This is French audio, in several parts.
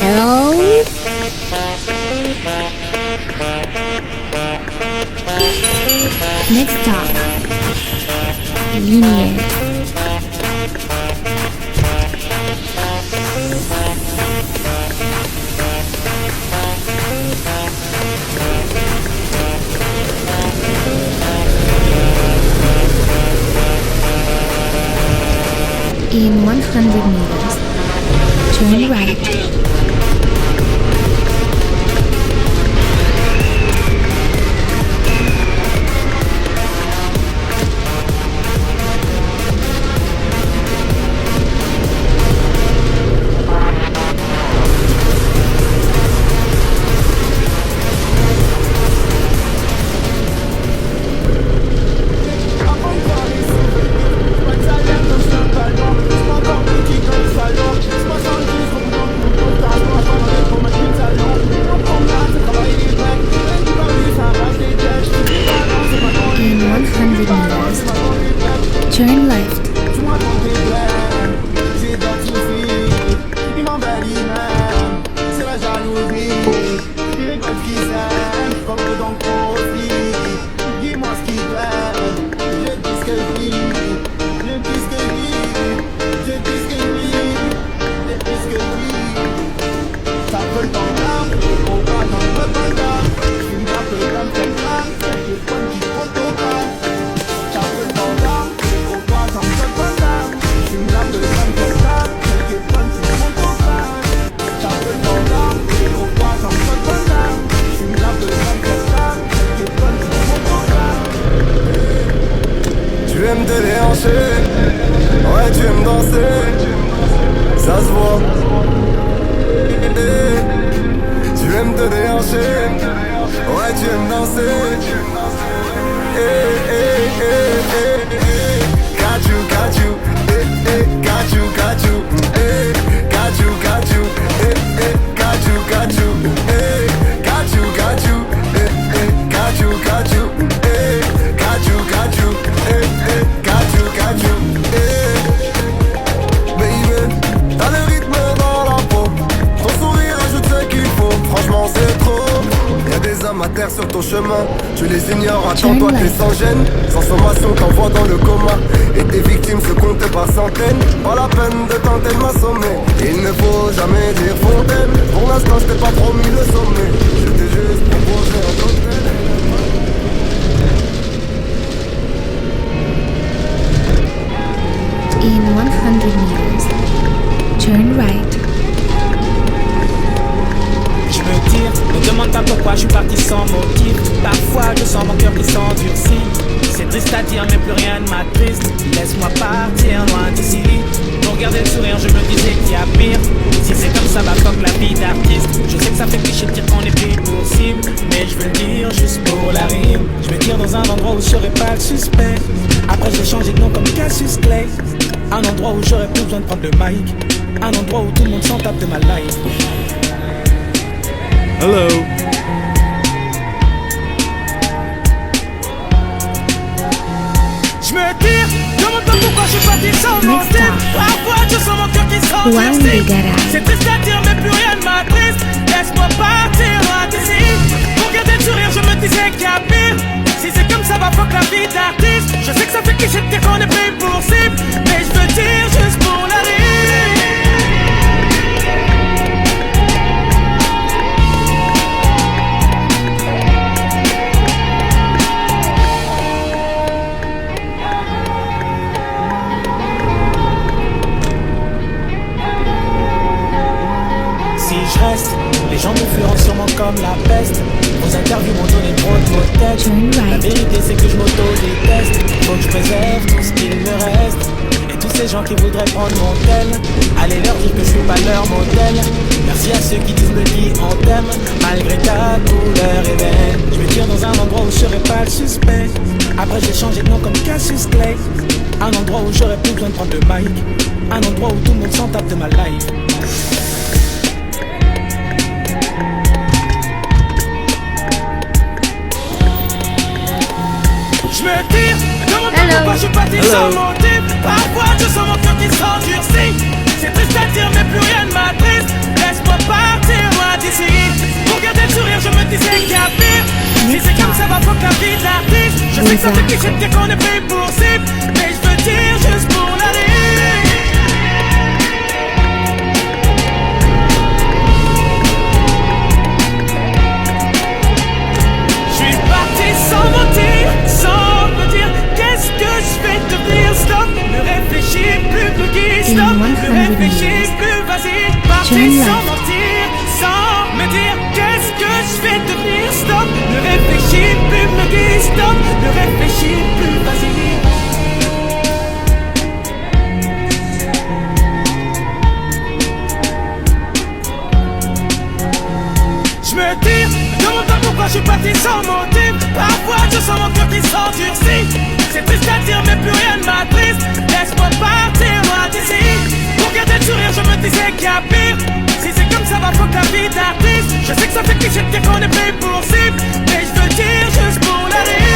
Hello? Next stop, Lumiere. In 100 meters, turn right. Turn left. Tu aimes te déhancher, ouais tu aimes danser, ça se voit. Tu aimes te déhancher, ouais tu aimes danser. Got you, got you, got you, got you, got you, got you, got you, got you, got you, got you, got you, got you, got you, got you. Got you, baby, t'as le rythme dans la peau. Ton sourire ajoute ce qu'il faut. Franchement c'est trop. Y'a des hommes à terre sur ton chemin. Tu les ignores, attends-toi t'es sans gêne. Sans sommation t'envoie dans le coma. Et tes victimes se comptent par centaines. Pas la peine de tenter de m'assommer. Il ne faut jamais dire fontaine. Pour l'instant je t'ai pas promis le sommet. Je t'ai juste proposé un cocktail. In 100 meters, turn right. Je me tire, ne demande pas pourquoi je suis parti sans motif. Parfois je sens mon cœur qui s'endurcit. C'est triste à dire mais plus rien ne m'attriste. Laisse-moi partir loin d'ici. Pour garder le sourire je me disais qu'il y a pire. Si c'est comme ça bah fuck la vie d'artiste. Je sais que ça fait cliché de dire qu'on est plus possible, mais je veux le dire juste pour la rime. Je vais dire dans un endroit où je serai pas le suspect. Après je vais changer de nom comme Cassius Clay. Un endroit où j'aurais plus besoin de prendre le mic. Un endroit où tout le monde s'en tape de ma life. Hello. Juan de Garay. C'est triste à dire mais plus rien ne m'attriste. Laisse-moi partir loin d'ici. Pour garder le sourire je me disais qu'il y a pire. Si c'est comme ça va fuck la vie d'artiste. Je sais que ça fait cliché de dire qu'on est pris pour cible, mais je veux dire juste pour la rire. Si je reste, les gens me fuiront sûrement comme la peste. Vos interviews m'ont donné trop de mots de tête. Turn La right. vérité c'est que je m'auto-déteste. Faut que je préserve tout ce qu'il me reste. Et tous ces gens qui voudraient prendre mon tel, allez leur dire que je suis pas leur modèle. Merci à ceux qui disent me dis on t'aime, malgré ta couleur ébène. Je vais dire dans un endroit où je serai pas le suspect. Après j'ai changé de nom comme Cassius Clay. Un endroit où j'aurais plus besoin de prendre le mic. Un endroit où tout le monde s'en tape de ma life. Je me tire, demande pas pourquoi je suis parti sans motif. Parfois je sens mon cœur qui s'endurcit. C'est triste à dire mais plus rien ne m'attriste. Laisse-moi partir loin d'ici. Pour garder le sourire je me disais qu'il y a pire. Si c'est comme ça va fuck la vie de l'artiste. Je sais que ça fait cliché de dire qu'on est pris pour cible, mais je veux dire juste pour la rire. Je suis parti sans mentir, sans me dire qu'est-ce que je vais devenir. Stop, ne réfléchis plus, me guide. Stop, ne réfléchis plus, vas-y. Parti sans mentir, sans me dire qu'est-ce que je vais devenir. Stop, ne réfléchis plus, me guide. Stop, ne réfléchis plus, vas-y. Je me tire, demande pas pourquoi je suis parti sans motif. Parfois je sens mon cœur qui s'endurcit. C'est triste à dire mais plus rien ne m'attriste. Laisse-moi partir loin d'ici. Pour garder le sourire je me disais qu'il y a pire. Si c'est comme ça va fuck la vie d'artiste. Je sais que ça fait cliché de dire qu'on est pris pour cible, mais je veux dire juste pour la rire.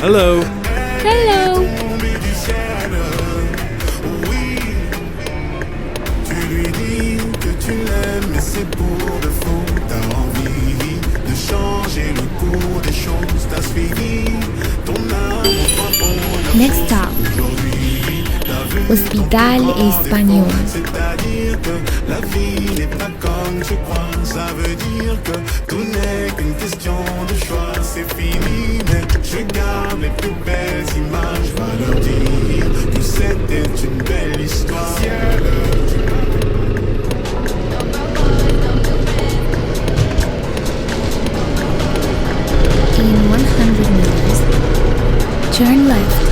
Hello. Hello. Tu lui dis que tu l'aimes, mais c'est pour de faux. T'as envie de changer le cours des choses. T'as suivi ton âme au Next stop, Hospital Español. C'est-à-dire que la vie n'est pas comme tu crois. Ça veut dire que tout n'est qu'une question de choix. C'est fini, mais je garde les plus belles images. Va leur dire que c'était une belle histoire. In 100 meters, turn left.